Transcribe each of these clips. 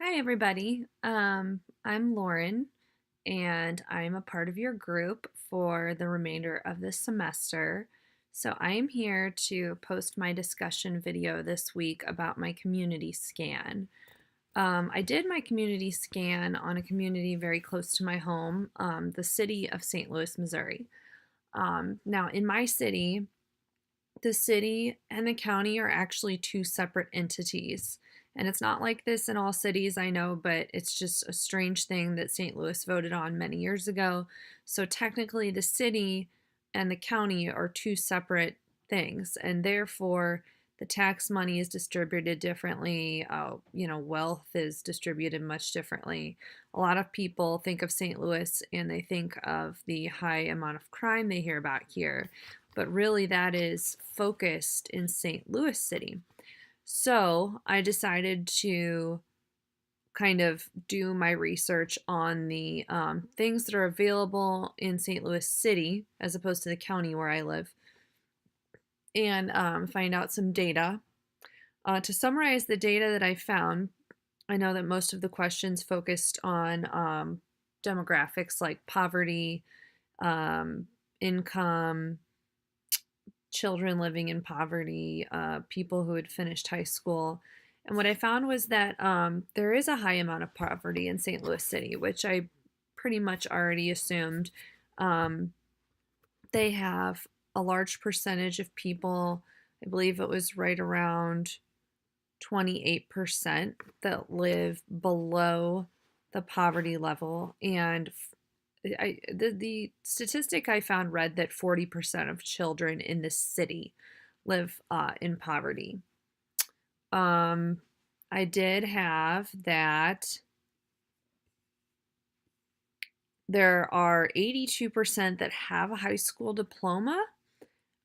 Hi, everybody. I'm Lauren, and I'm a part of your group for the remainder of this semester. So I am here to post my discussion video this week about my community scan. I did my community scan on a community very close to my home, the city of St. Louis, Missouri. Now, in my city, the city and the county are actually two separate entities. And it's not like this in all cities, I know, but it's just a strange thing that St. Louis voted on many years ago. So technically, the city and the county are two separate things, and therefore the tax money is distributed differently. Wealth is distributed much differently. A lot of people think of St. Louis and they think of the high amount of crime they hear about here, but really that is focused in St. Louis City. So I decided to kind of do my research on the things that are available in St. Louis City as opposed to the county where I live and find out some data. To summarize the data that I found, I know that most of the questions focused on demographics like poverty, um, income, children living in poverty, people who had finished high school. And what I found was that there is a high amount of poverty in St. Louis City, which I pretty much already assumed. Um, they have a large percentage of people, I believe it was right around 28% that live below the poverty level. And the statistic I found read that 40% of children in this city live in poverty. Um, I did have that there are 82% that have a high school diploma.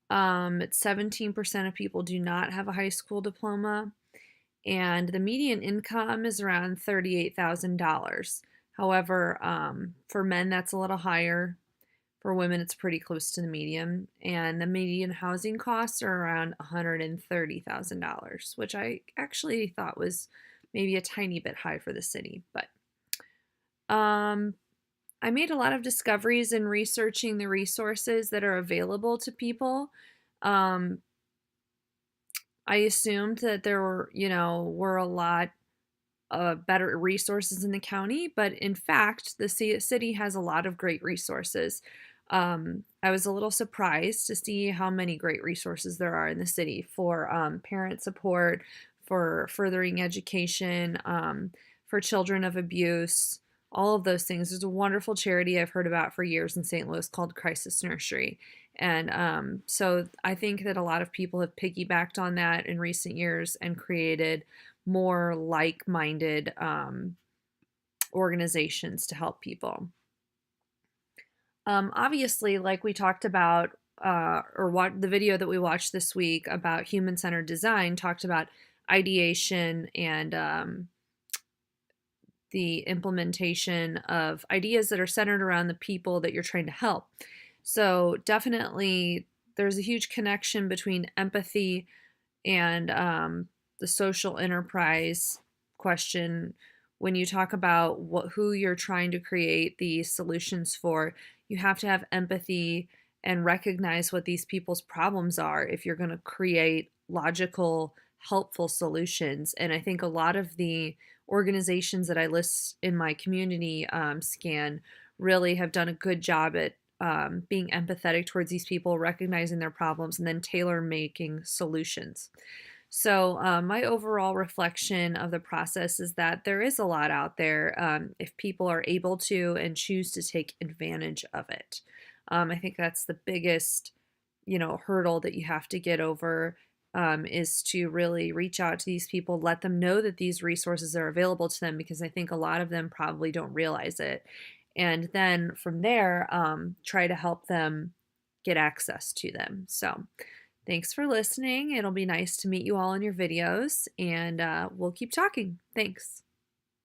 17% of people do not have a high school diploma, and the median income is around $38,000. However, for men, that's a little higher. For women, it's pretty close to the median, and the median housing costs are around $130,000, which I actually thought was maybe a tiny bit high for the city. But um, I made a lot of discoveries in researching the resources that are available to people. Um, I assumed that there were a lot better resources in the county, but in fact, the city has a lot of great resources. I was a little surprised to see how many great resources there are in the city for parent support, for furthering education, for children of abuse, all of those things. There's a wonderful charity I've heard about for years in St. Louis called Crisis Nursery. And so I think that a lot of people have piggybacked on that in recent years and created more like-minded organizations to help people. Obviously, like we talked about, or what the video that we watched this week about human-centered design talked about ideation and the implementation of ideas that are centered around the people that you're trying to help. So definitely, there's a huge connection between empathy and the social enterprise question. When you talk about who you're trying to create the solutions for, you have to have empathy and recognize what these people's problems are if you're going to create logical, helpful solutions. And I think a lot of the organizations that I list in my community scan really have done a good job at being empathetic towards these people, recognizing their problems, and then tailor making solutions. So, my overall reflection of the process is that there is a lot out there if people are able to and choose to take advantage of it. I think that's the biggest, hurdle that you have to get over is to really reach out to these people, let them know that these resources are available to them because I think a lot of them probably don't realize it. And then from there, try to help them get access to them. So, thanks for listening. It'll be nice to meet you all in your videos, and we'll keep talking. Thanks.